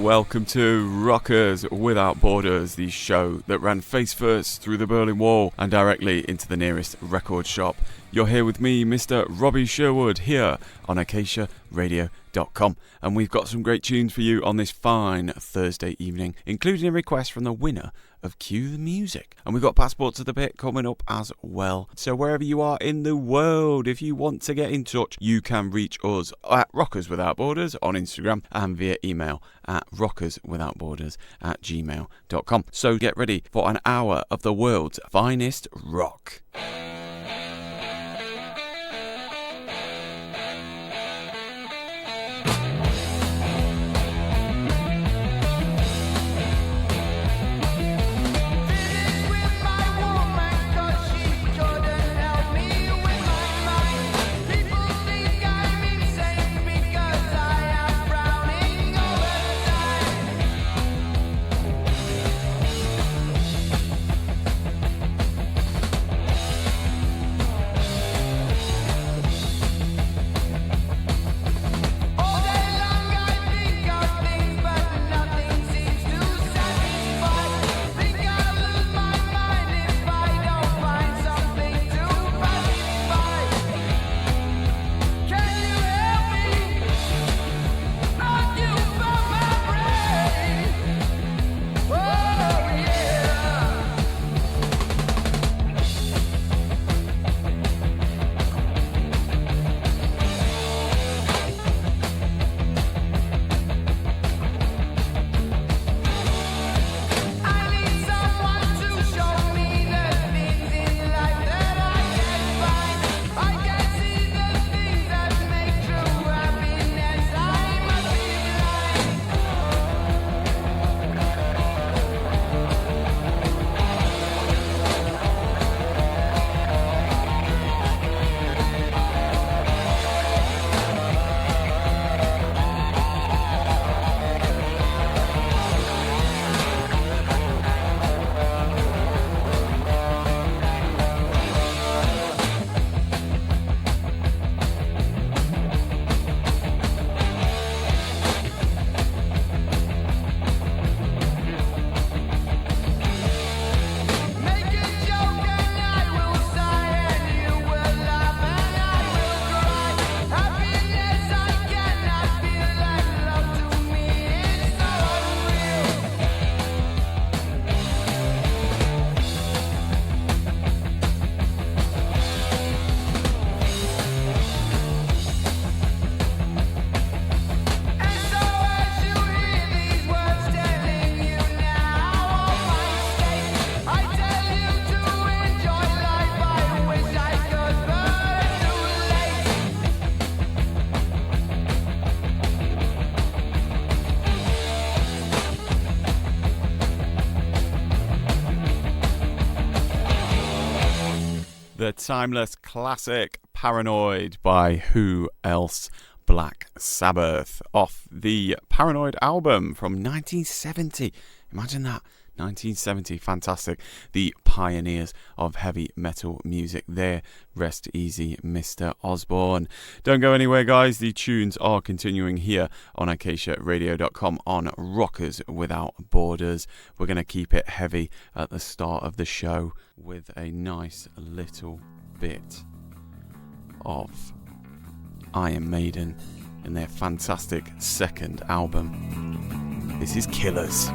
welcome to Rockers Without Borders, the show that ran face first through the Berlin Wall and directly into the nearest record shop. You're here with me, Mr. Robbie Sherwood, here on AcaciaRadio.com, and we've got some great tunes for you on this fine Thursday evening, including a request from the winner of Cue the Music. And we've got Passport to the Pit coming up as well. So wherever you are in the world, if you want to get in touch, you can reach us at Rockers Without Borders on Instagram and via email at rockerswithoutborders@gmail.com. So get ready for an hour of the world's finest rock. The timeless classic Paranoid by Who Else? Black Sabbath, off the Paranoid album from 1970. Imagine that, 1970, fantastic. The pioneers of heavy metal music there. Rest easy, Mr. Osborne. Don't go anywhere, guys. The tunes are continuing here on AcaciaRadio.com on Rockers Without Borders. We're going to keep it heavy at the start of the show with a nice little bit of Iron Maiden and their fantastic second album. This is Killers.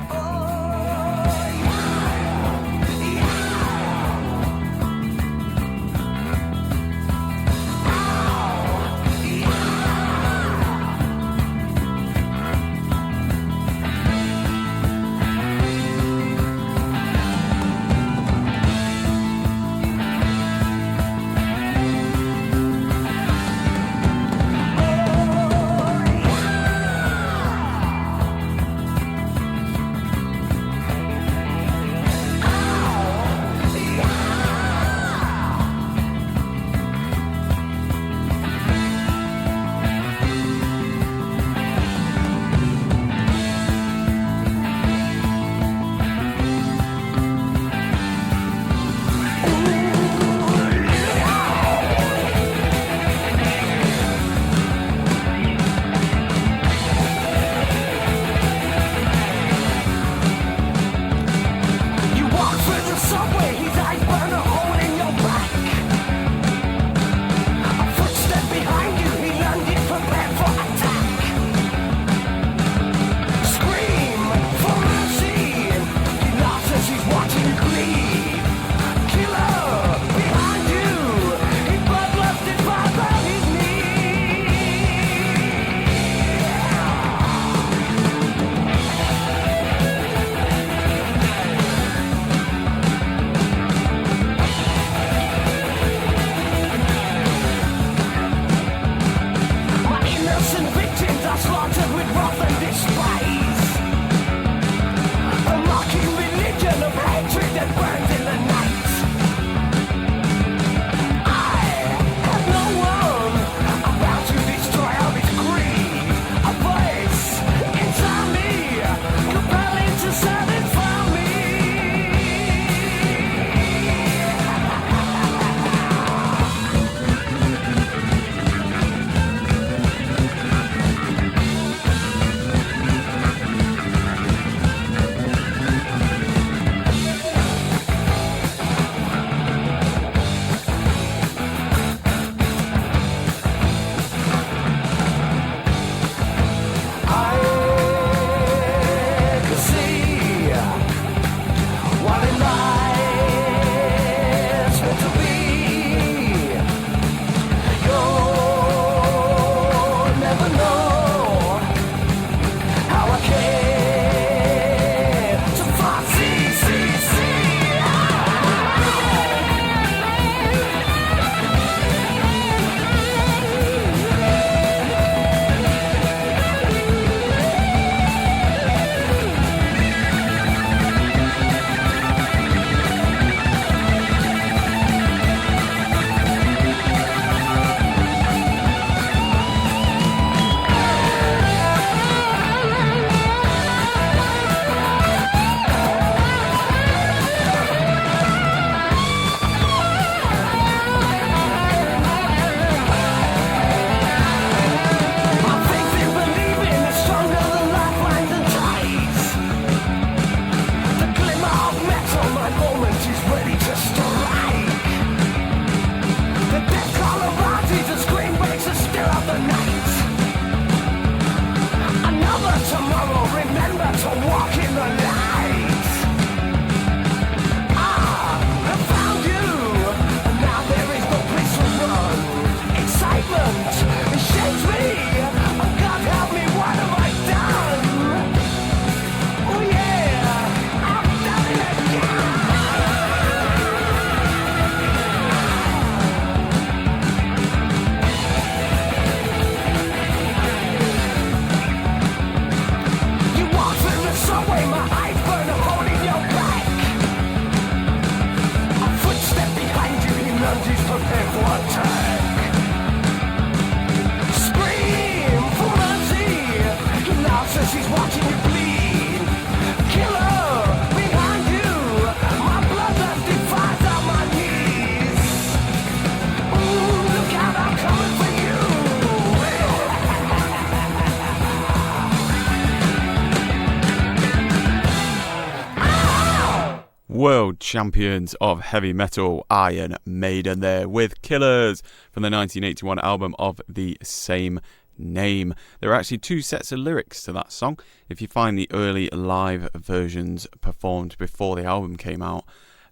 champions of heavy metal, Iron Maiden, there with Killers from the 1981 album of the same name. There are actually two sets of lyrics to that song. If you find the early live versions performed before the album came out,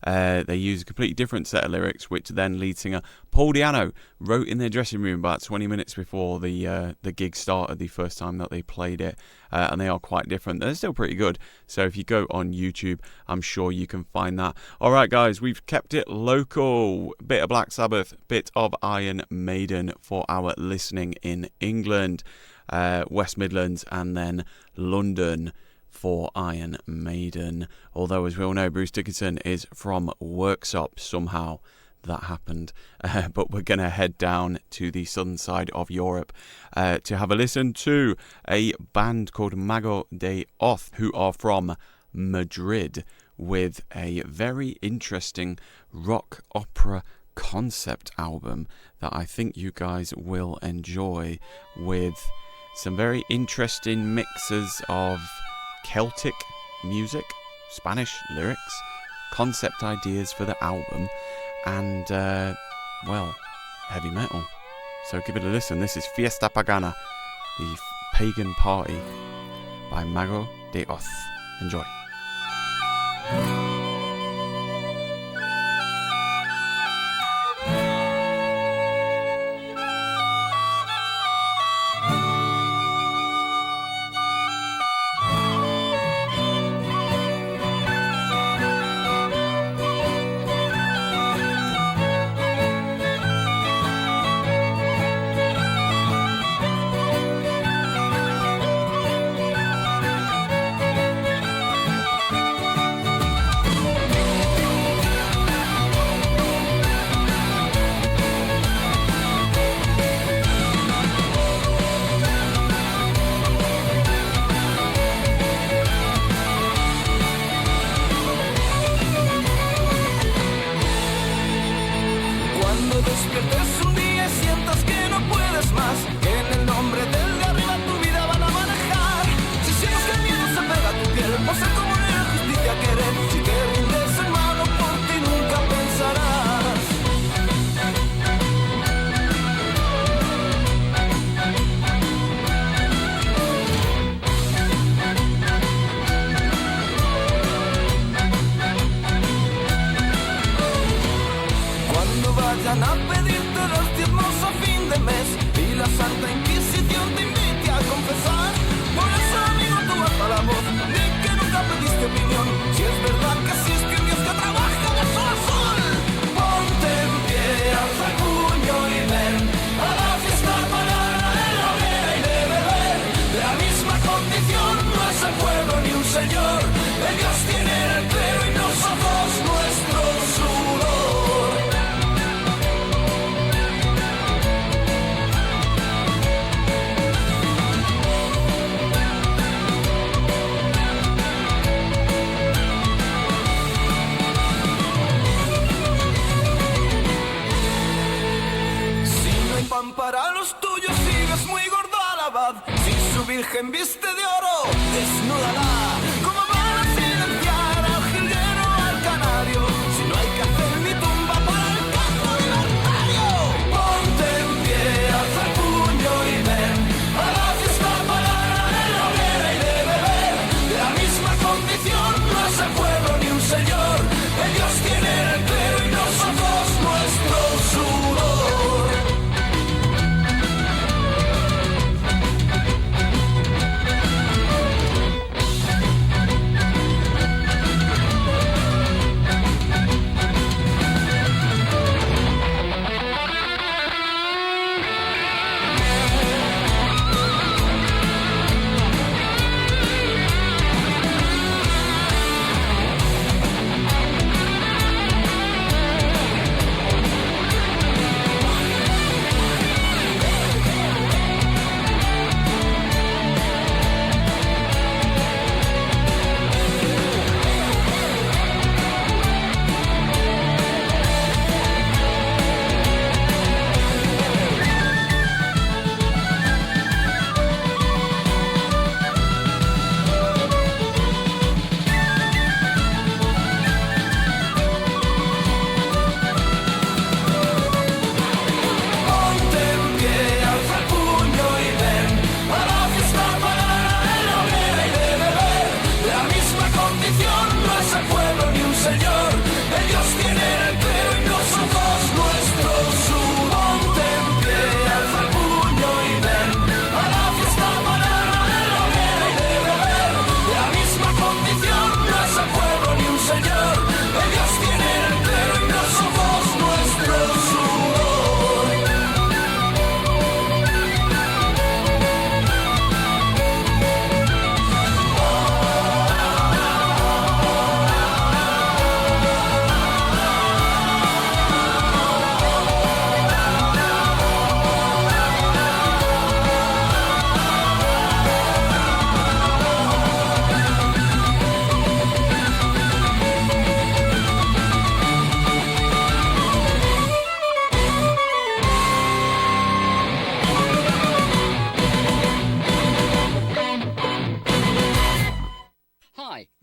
they use a completely different set of lyrics, which then lead singer Paul Di'Anno wrote in their dressing room about 20 minutes before the gig started, the first time that they played it, and they are quite different. They're still pretty good, so if you go on YouTube, I'm sure you can find that. Alright guys, we've kept it local. Bit of Black Sabbath, bit of Iron Maiden for our listening in England, West Midlands, and then London for Iron Maiden. Although, as we all know, Bruce Dickinson is from Worksop. Somehow that happened. But we're going to head down to the southern side of Europe to have a listen to a band called Mago de Oz, who are from Madrid, with a very interesting rock opera concept album that I think you guys will enjoy, with some very interesting mixes of Celtic music, Spanish lyrics, concept ideas for the album, and, well, heavy metal. So give it a listen. This is Fiesta Pagana, the pagan party, by Mago de Oz. Enjoy.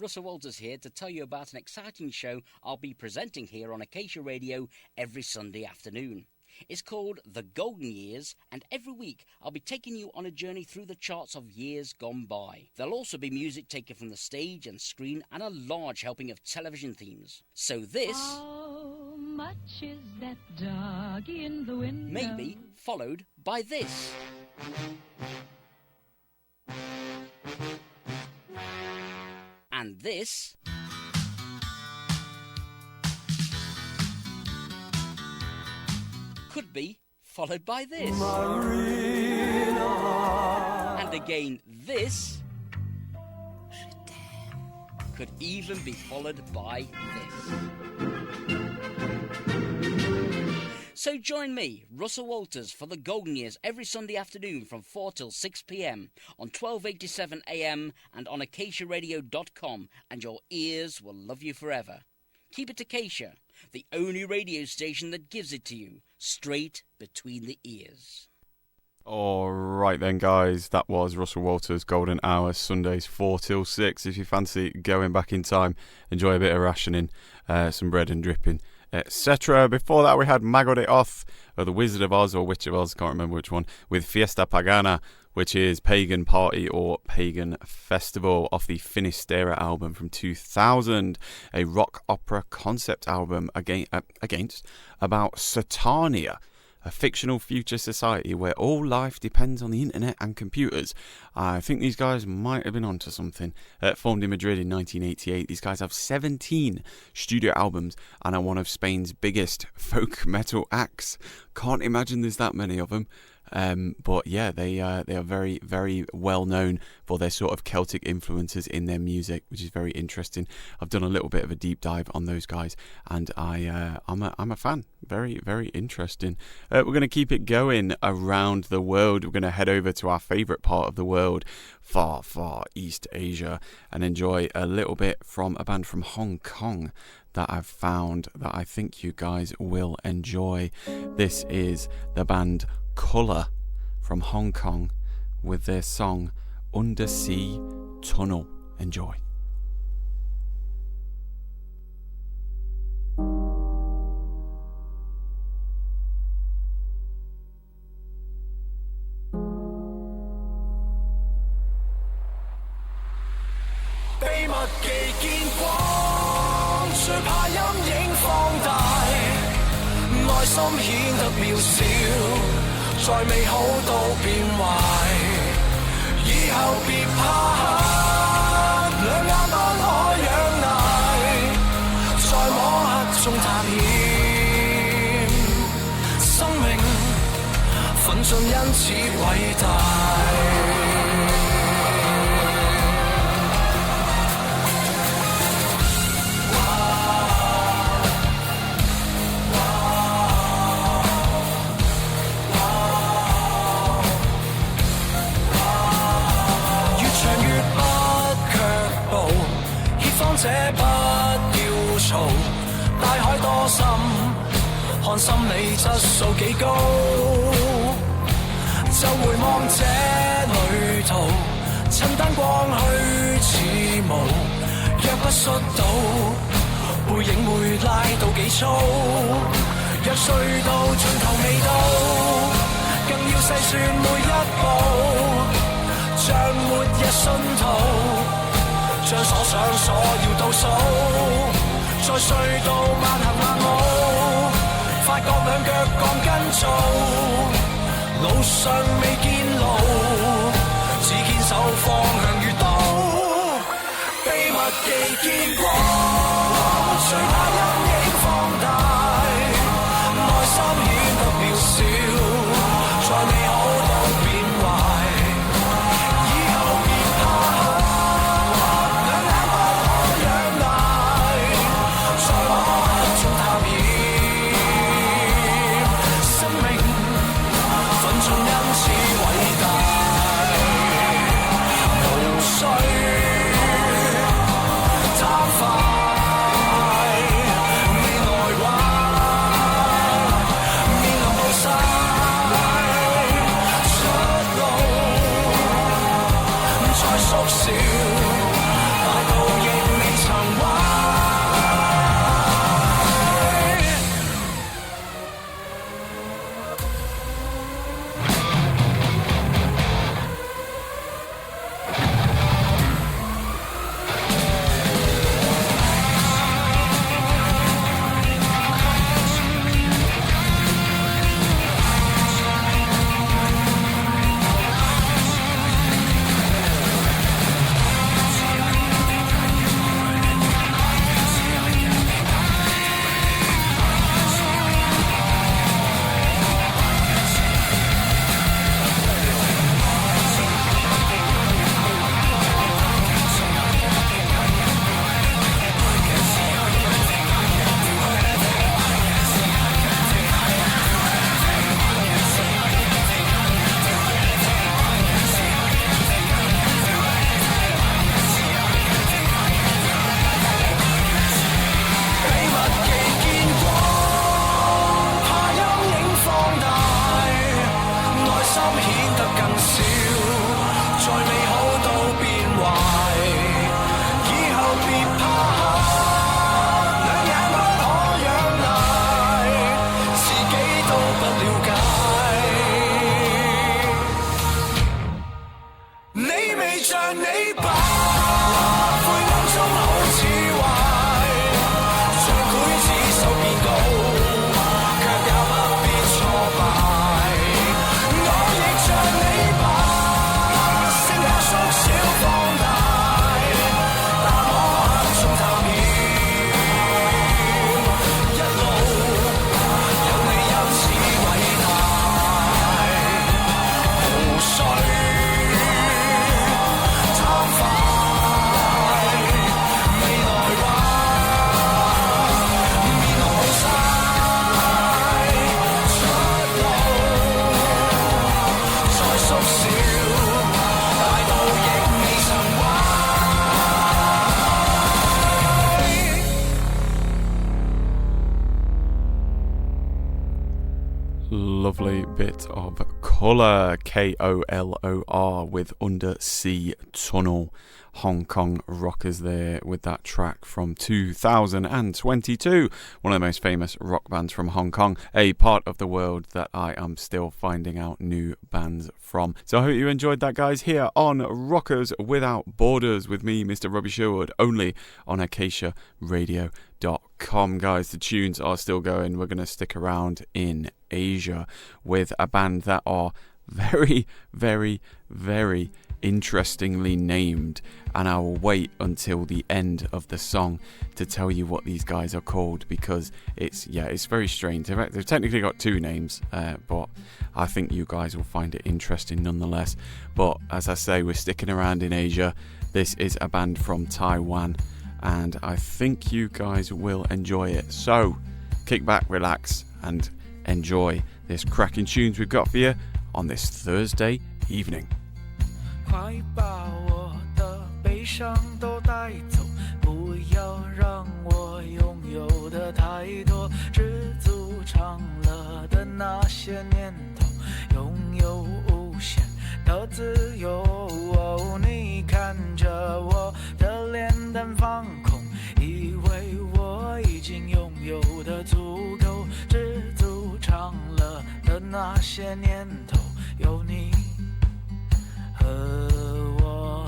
Russell Walters here to tell you about an exciting show I'll be presenting here on Acacia Radio every Sunday afternoon. It's called The Golden Years, and every week I'll be taking you on a journey through the charts of years gone by. There'll also be music taken from the stage and screen and a large helping of television themes. So this... How much is that dog in the window? Maybe followed by this. And this... could be followed by this. Marina. And again this could even be followed by this. So join me, Russell Walters, for the Golden Years every Sunday afternoon from 4 till 6 p.m. on 1287 AM and on acaciaradio.com, and your ears will love you forever. Keep it Acacia, the only radio station that gives it to you, straight between the ears. All right then, guys, that was Russell Walters' Golden Hour, Sundays 4 till 6. If you fancy going back in time, enjoy a bit of rationing, some bread and dripping, etc. Before that, we had Mago de Oz, or The Wizard of Oz, or Witch of Oz, can't remember which one, with Fiesta Pagana, which is Pagan Party or Pagan Festival, off the Finisterra album from 2000, a rock opera concept album against about Saturnia, a fictional future society where all life depends on the internet and computers. I think these guys might have been onto something. Formed in Madrid in 1988, these guys have 17 studio albums and are one of Spain's biggest folk metal acts. Can't imagine there's that many of them. But yeah, they are very, very well known for their sort of Celtic influences in their music, which is very interesting. I've done a little bit of a deep dive on those guys, and I'm a fan. Very, very interesting. We're going to keep it going around the world. We're going to head over to our favourite part of the world, far, far East Asia, and enjoy a little bit from a band from Hong Kong that I've found that I think you guys will enjoy. This is the band Colour from Hong Kong with their song Undersea Tunnel. Enjoy.再美好都變壞，以後別怕黑，兩眼都可仰賴，在摸黑中探險，生命奮進因此偉大。這不要嘈，大海多深，看心理質素幾高，就回望這旅途，趁燈光虛似霧，若不摔倒，背影會拉到幾粗，若隧道盡頭未到，更要細算每一步，像末日信徒。將所想所要倒數，在隧道慢行慢舞，發覺兩腳鋼筋做，路上未見路，只堅守方向如刀，秘密地見光，最怕陰影放大，內心顯得渺小，在美好都變壞。lovely bit of colour, KOLOR, with Undersea Tunnel. Hong Kong rockers there with that track from 2022. One of the most famous rock bands from Hong Kong, a part of the world that I am still finding out new bands from. So I hope you enjoyed that, guys, here on Rockers Without Borders with me, Mr. Robbie Sherwood, only on AcaciaRadio.com. Guys, the tunes are still going. We're going to stick around in Asia with a band that are very, very, very interestingly named, and I will wait until the end of the song to tell you what these guys are called, because it's very strange. They've technically got two names, but I think you guys will find it interesting nonetheless. But as I say, we're sticking around in Asia. This is a band from Taiwan, and I think you guys will enjoy it. So kick back, relax, and enjoy this cracking tunes we've got for you on this Thursday evening. 快把我的悲伤都带走，不要让我拥有的太多，知足常乐的那些年头，拥有无限的自由。你看着我的脸蛋放空，以为我已经拥有的足够，知足常乐的那些年头，有你和我。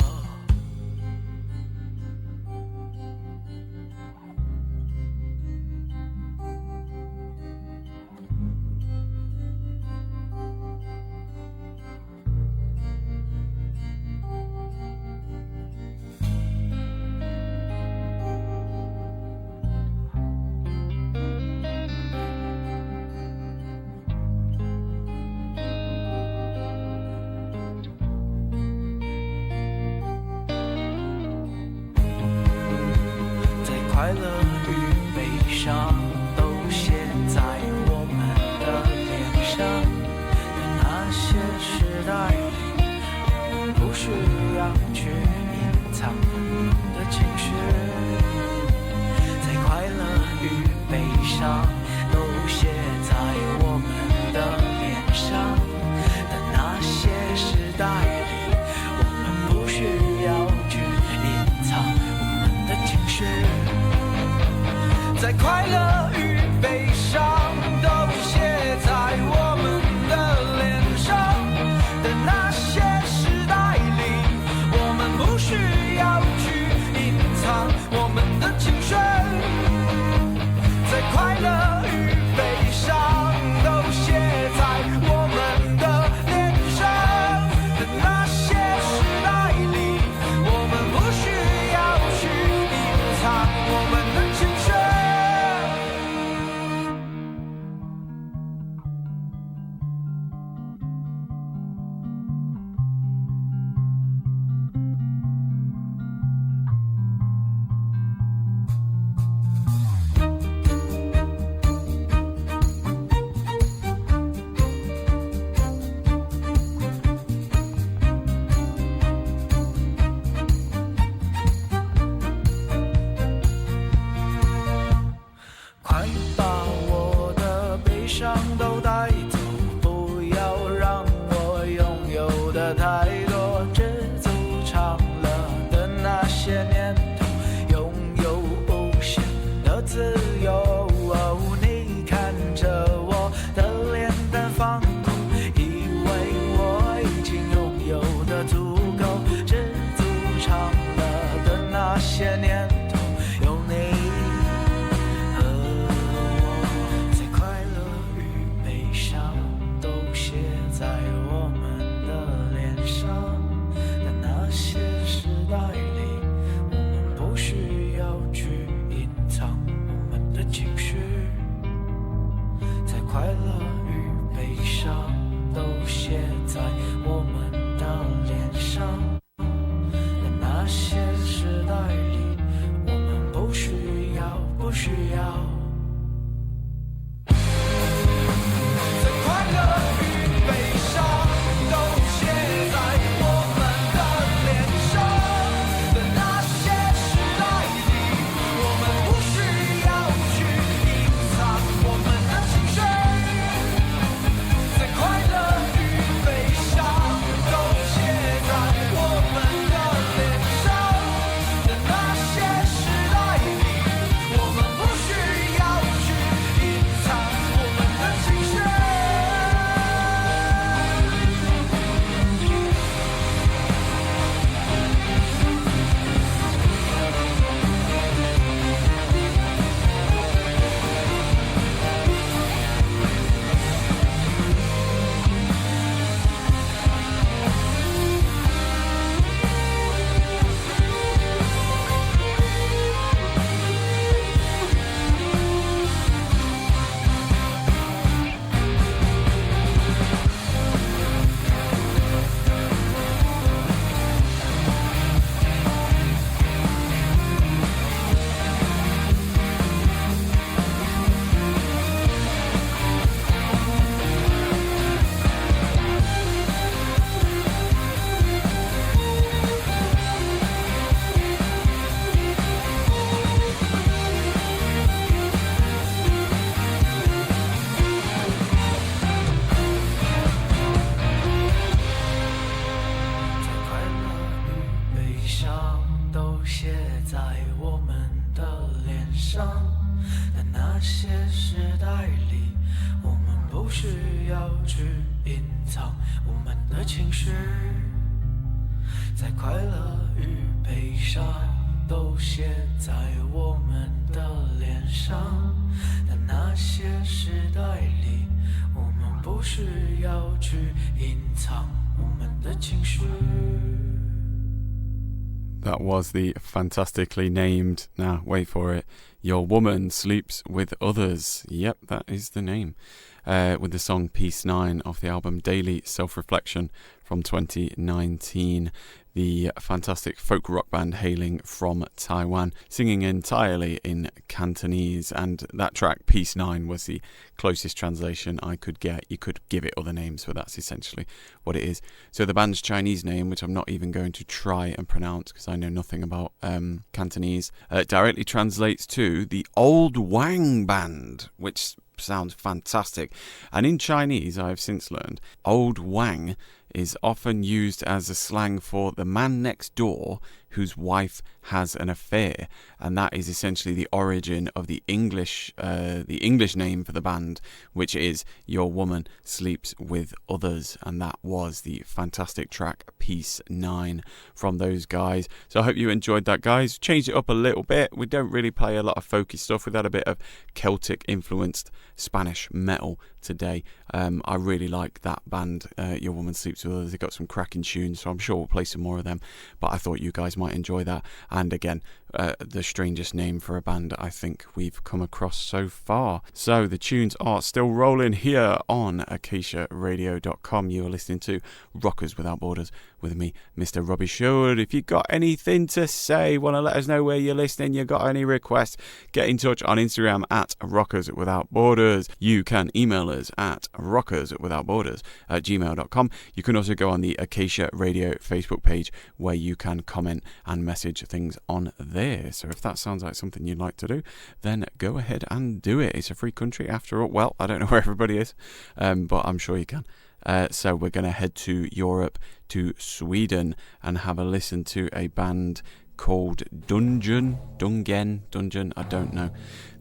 快乐与悲伤都写在我们的脸上，在那些时代里，不需要去隐藏我们的情绪。在快乐与悲伤都写在我们的脸上，在那些时代里，我们不需要去隐藏我们的情绪。在快乐与悲伤都写在我们的脸上的那些时代里，我们不需要去隐藏我们的情绪。在快乐的情绪，在快乐与悲伤都写在我们的脸上，但那些时代里，我们不需要去隐藏我们的情绪。That was the fantastically named, now wait for it, Your Woman Sleeps With Others. Yep, that is the name. With the song Piece 9 off the album Daily Self-Reflection from 2019. The fantastic folk rock band hailing from Taiwan, singing entirely in Cantonese, and that track, Piece 9, was the closest translation I could get. You could give it other names, but that's essentially what it is. So the band's Chinese name, which I'm not even going to try and pronounce because I know nothing about Cantonese, directly translates to the Old Wang Band, which sounds fantastic. And in Chinese, I have since learned, Old Wang is often used as a slang for the man next door whose wife has an affair, and that is essentially the origin of the English name for the band, which is Your Woman Sleeps With Others, and that was the fantastic track Piece 9 from those guys. So I hope you enjoyed that, guys. Changed it up a little bit. We don't really play a lot of folky stuff. We've had a bit of Celtic influenced Spanish metal today. I really like that band, Your Woman Sleeps With Others. They've got some cracking tunes, so I'm sure we'll play some more of them, but I thought you guys might enjoy that. And again, the strangest name for a band I think we've come across so far. So the tunes are still rolling here on acaciaradio.com. You are listening to Rockers Without Borders with me, Mr. Robbie Sherwood. If you've got anything to say, want to let us know where you're listening, you got any requests, get in touch on Instagram at Rockers Without Borders. You can email us at rockerswithoutborders@gmail.com. You can also go on the Acacia Radio Facebook page where you can comment and message things on there. So if that sounds like something you'd like to do, then go ahead and do it. It's a free country after all. Well, I don't know where everybody is, but I'm sure you can. So we're going to head to Europe, to Sweden, and have a listen to a band called Dungen, I don't know.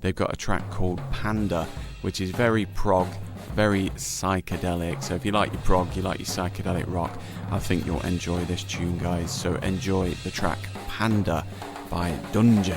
They've got a track called Panda, which is very prog, very psychedelic. So if you like your prog, you like your psychedelic rock, I think you'll enjoy this tune, guys. So enjoy the track Panda by Dungen.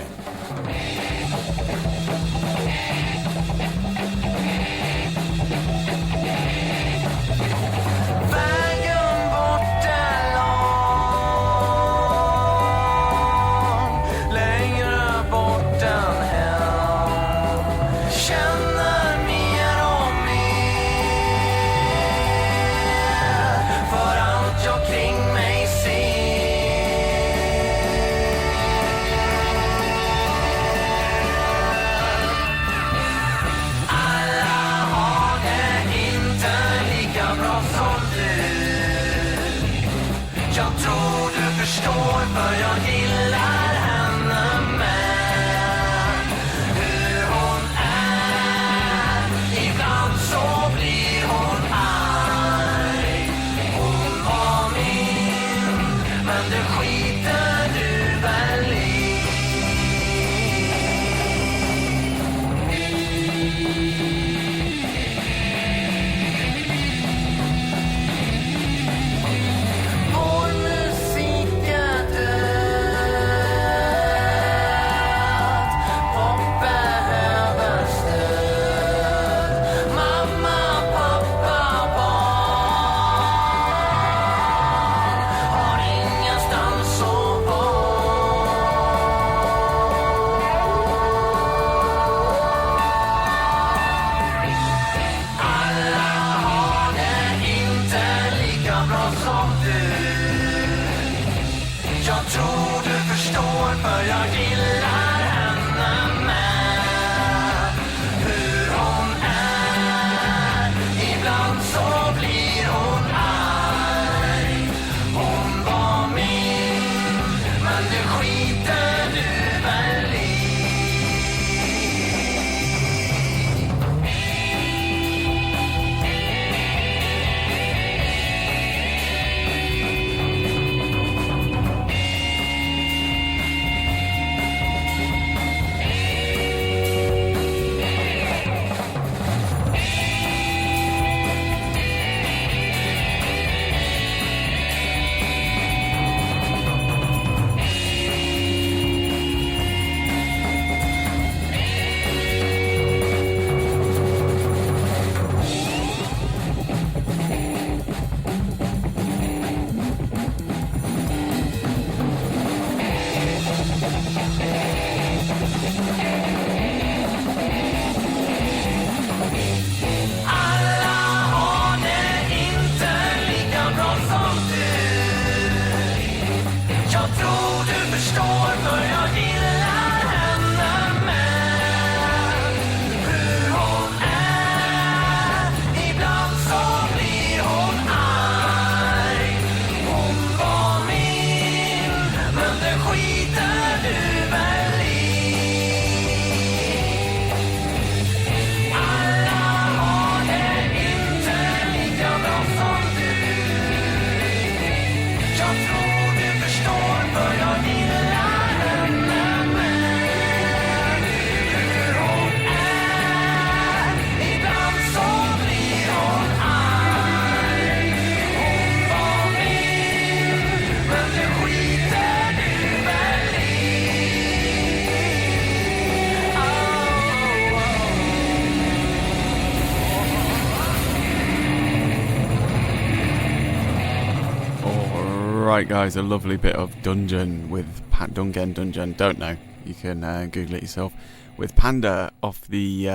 Alright guys, a lovely bit of Dungeon with Dungeon. Don't know, you can Google it yourself, with Panda off the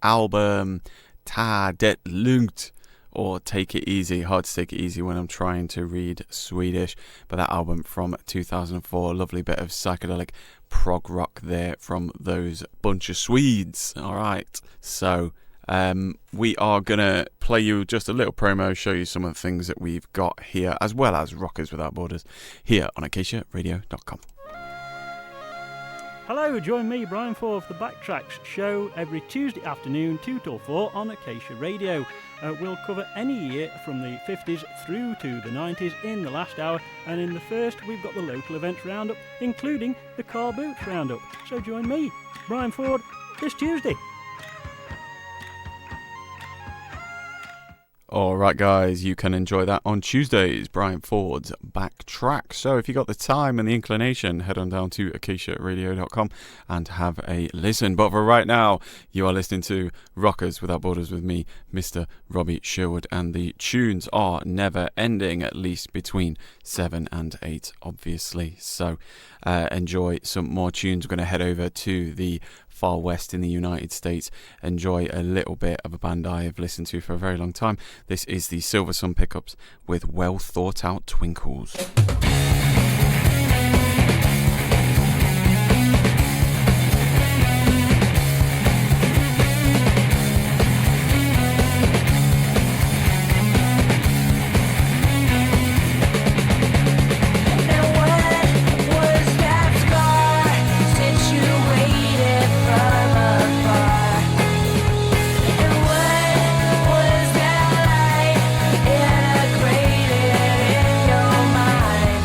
album Ta det lugnt, or Take It Easy. Hard to take it easy when I'm trying to read Swedish, but that album from 2004, lovely bit of psychedelic prog rock there from those bunch of Swedes. Alright, so we are going to play you just a little promo, show you some of the things that we've got here, as well as Rockers Without Borders, here on AcaciaRadio.com. Hello, join me, Brian Ford, for the Backtracks show every Tuesday afternoon, 2 till 4 on Acacia Radio. We'll cover any year from the 50s through to the 90s in the last hour, and in the first we've got the local events roundup, including the Car Boots roundup. So join me, Brian Ford, this Tuesday. Alright guys, you can enjoy that on Tuesdays, Brian Ford's Backtrack. So if you got the time and the inclination, head on down to AcaciaRadio.com and have a listen. But for right now, you are listening to Rockers Without Borders with me, Mr. Robbie Sherwood, and the tunes are never ending, at least between 7 and 8, obviously. So enjoy some more tunes. We're going to head over to the far west in the United States, enjoy a little bit of a band I have listened to for a very long time. This is the Silver Sun Pickups with Well Thought Out Twinkles. Integrated in your mind.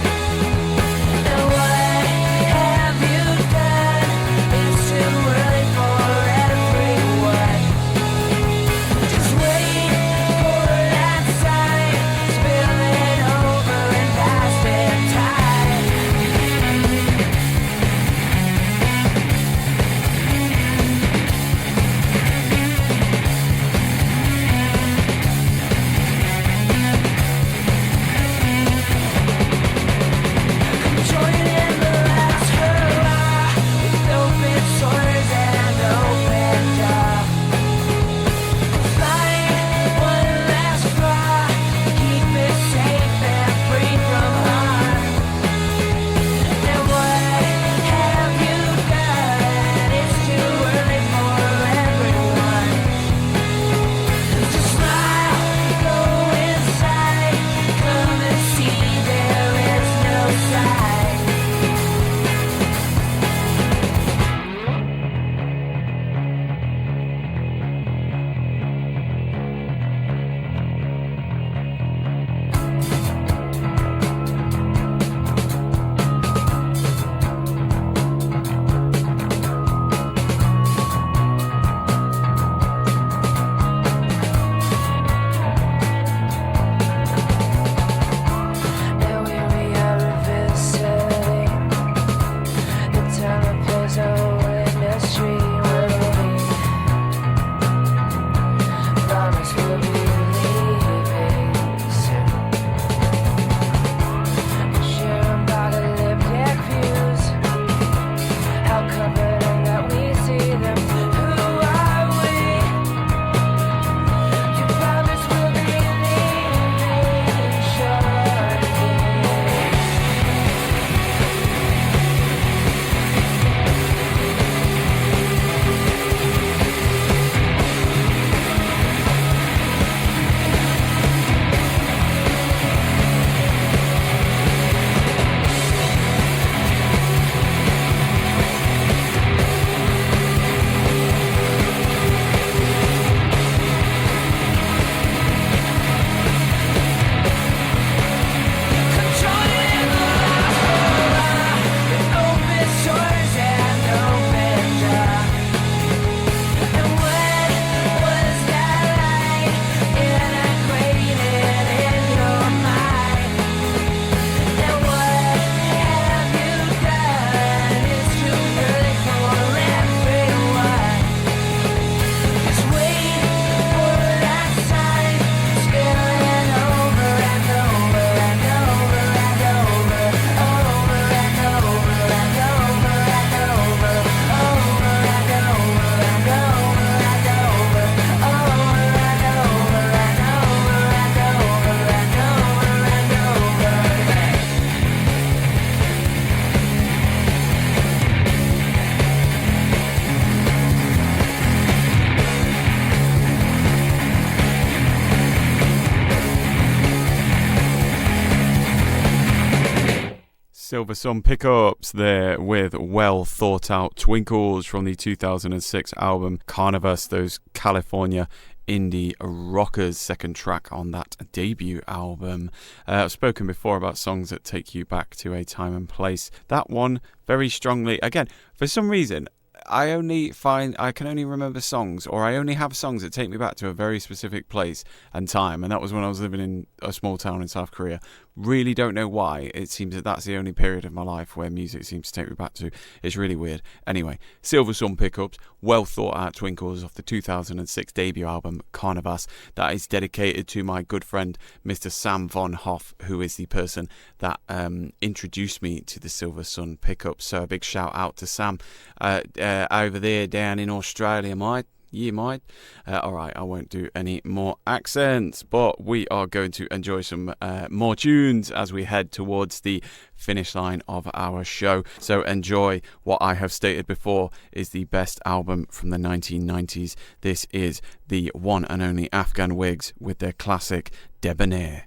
Silver Sun Pickups there with well thought out twinkles from the 2006 album Carnivus, those California indie rockers, second track on that debut album. I've spoken before about songs that take you back to a time and place. That one very strongly, again, for some reason, I can only remember songs, or I only have songs that take me back to a very specific place and time, and that was when I was living in a small town in South Korea. Really don't know why. It seems that that's the only period of my life where music seems to take me back to. It's really weird. Anyway, Silver Sun Pickups, well thought out twinkles off the 2006 debut album Carnivus. That is dedicated to my good friend Mr. Sam Von Hoff, who is the person that introduced me to the Silver Sun Pickups. So a big shout out to Sam over there down in Australia, mate. Yeah, mate. Alright, I won't do any more accents, but we are going to enjoy some more tunes as we head towards the finish line of our show. So enjoy what I have stated before is the best album from the 1990s. This is the one and only Afghan Wigs with their classic Debonair.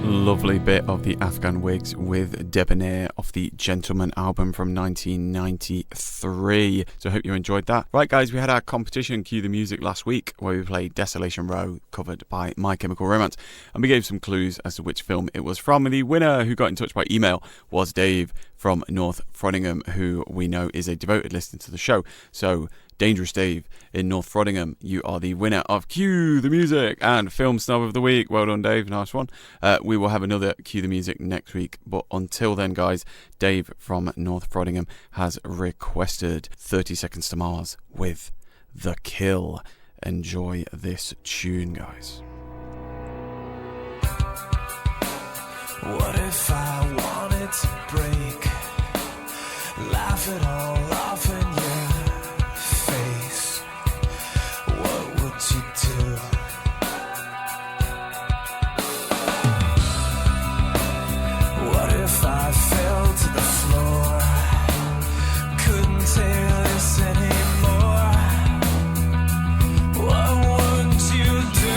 Lovely bit of the Afghan Wigs with Debonair off the Gentleman album from 1993. So I hope you enjoyed that. Right guys, we had our competition Cue the Music last week where we played Desolation Row, covered by My Chemical Romance, and we gave some clues as to which film it was from. And the winner who got in touch by email was Dave from North Frodingham, who we know is a devoted listener to the show. So Dangerous Dave in North Frodingham, you are the winner of Cue the Music and Film Snob of the Week. Well done, Dave. Nice one. We will have another Cue the Music next week. But until then, guys, Dave from North Frodingham has requested 30 Seconds to Mars with The Kill. Enjoy this tune, guys. What if I wanted to break? Laugh it all off in your face. What would you do? What if I fell to the floor? Couldn't take this anymore. What would you do?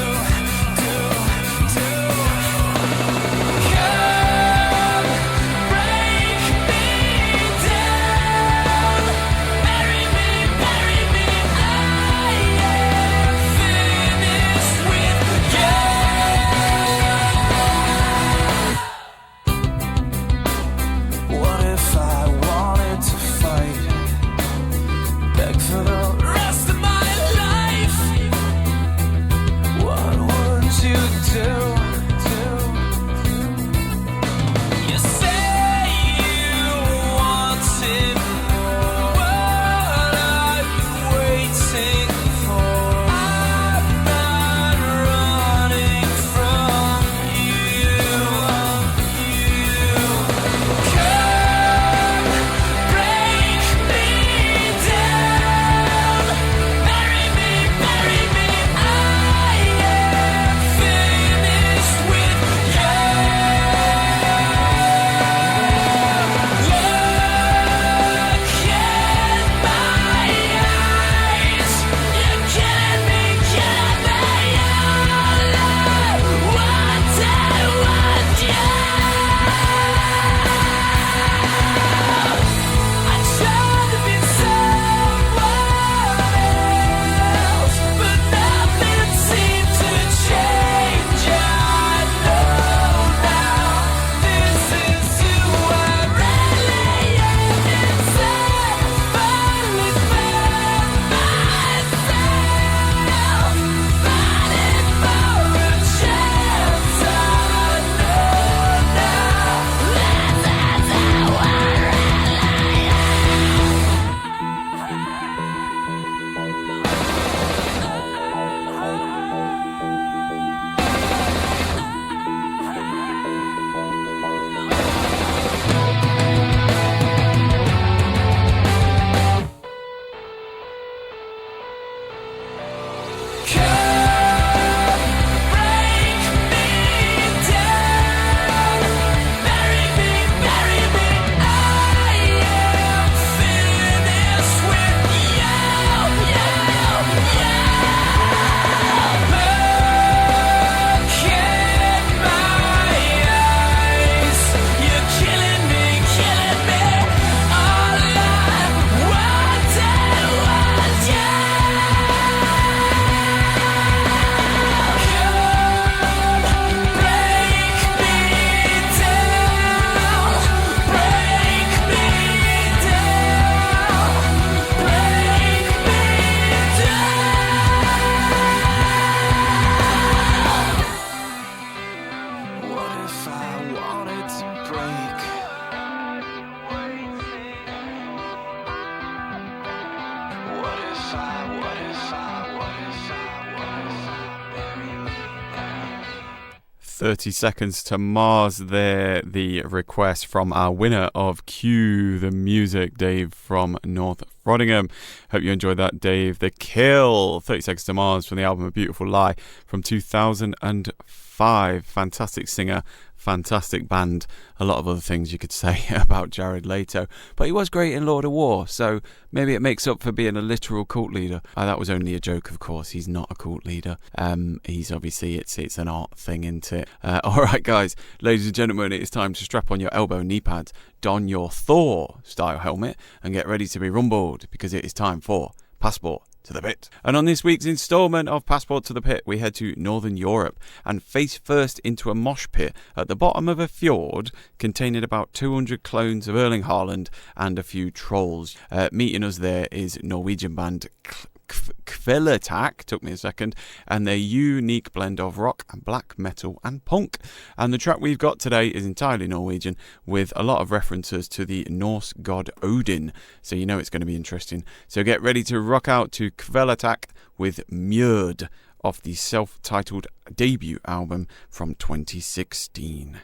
"30 Seconds to Mars" there, the request from our winner of Cue the Music, Dave from North Frodingham. Hope you enjoyed that, Dave. The Kill, 30 Seconds to Mars from the album A Beautiful Lie from 2005. 5. Fantastic singer, fantastic band. A lot of other things you could say about Jared Leto, but he was great in Lord of War, so maybe it makes up for being a literal cult leader. That was only a joke, of course. He's not a cult leader. He's obviously, it's an art thing, isn't it? Alright guys, ladies and gentlemen, it's time to strap on your elbow knee pads, don your Thor style helmet, and get ready to be rumbled, because it is time for Passport to the Pit. And on this week's instalment of Passport to the Pit, we head to Northern Europe and face first into a mosh pit at the bottom of a fjord containing about 200 clones of Erling Haaland and a few trolls. Meeting us there is Norwegian band Kvelertak, took me a second, and their unique blend of rock and black metal and punk. And the track we've got today is entirely Norwegian, with a lot of references to the Norse god Odin, so you know it's going to be interesting. So get ready to rock out to Kvelertak with Mjød off the self-titled debut album from 2016.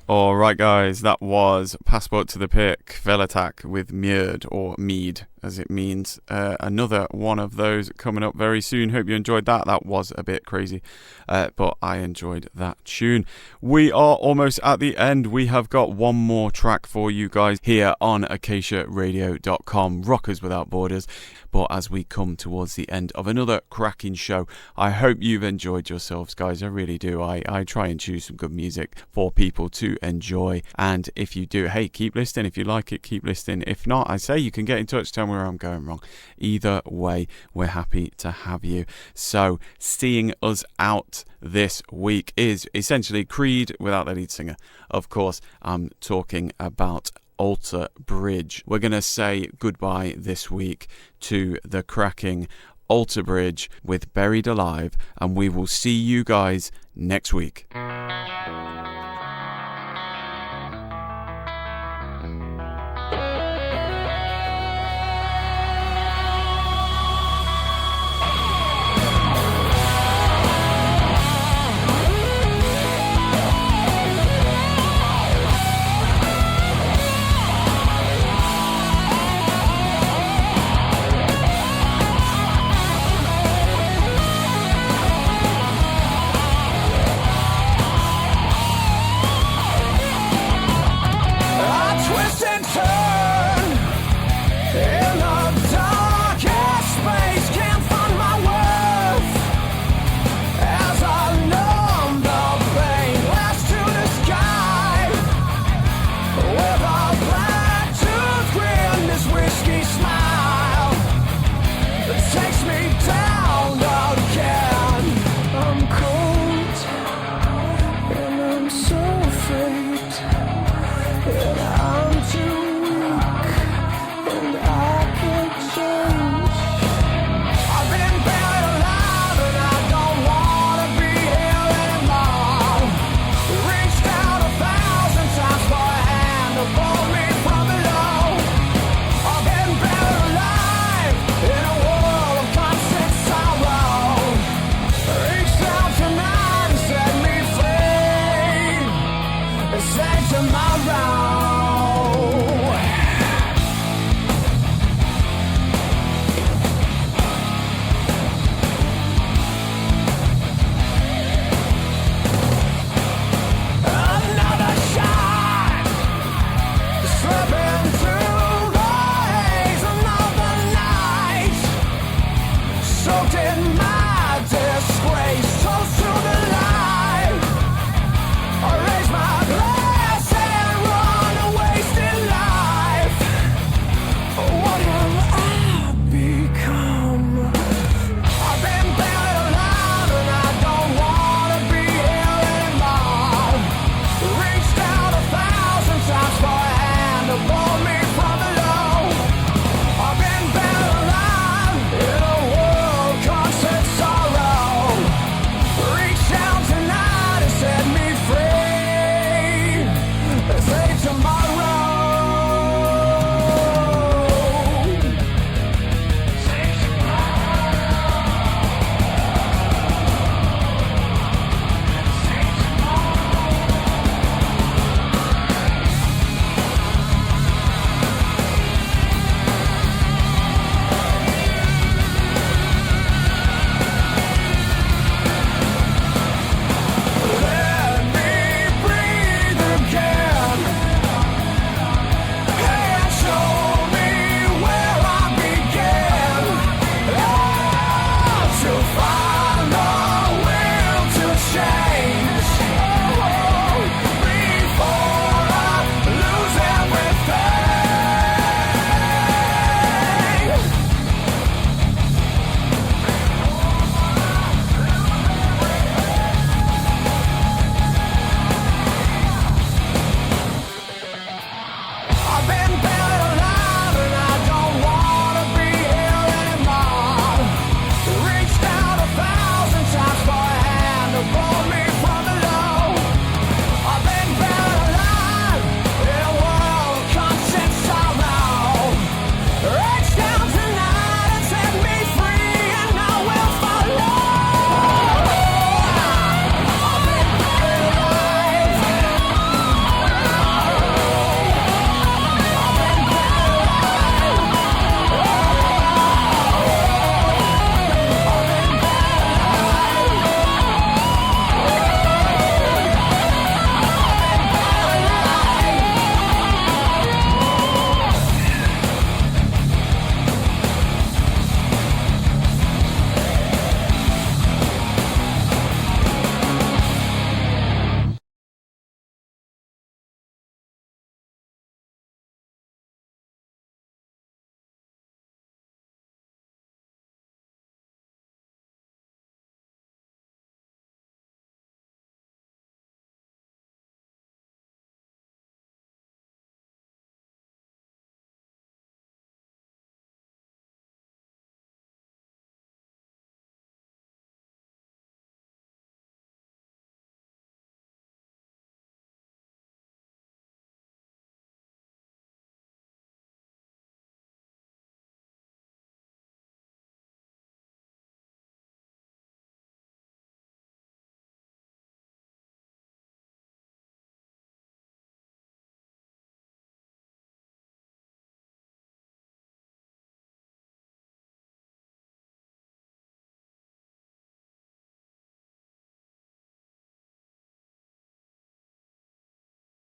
Alright guys, that was Passport to the Pit, Kvelertak with Mjød, or Mead as it means. Another one of those coming up very soon. Hope you enjoyed that. That was a bit crazy, but I enjoyed that tune. We are almost at the end. We have got one more track for you guys here on acaciaradio.com, Rockers Without Borders. But as we come towards the end of another cracking show, I hope you've enjoyed yourselves, guys. I really do. I try and choose some good music for people to enjoy, and if you do, hey, keep listening. If you like it, keep listening. If not, I say you can get in touch, tell me where I'm going wrong. Either way, we're happy to have you. So seeing us out this week is essentially Creed without the lead singer. Of course, I'm talking about Alter Bridge. We're going to say goodbye this week to the cracking Alter Bridge with Buried Alive, and we will see you guys next week.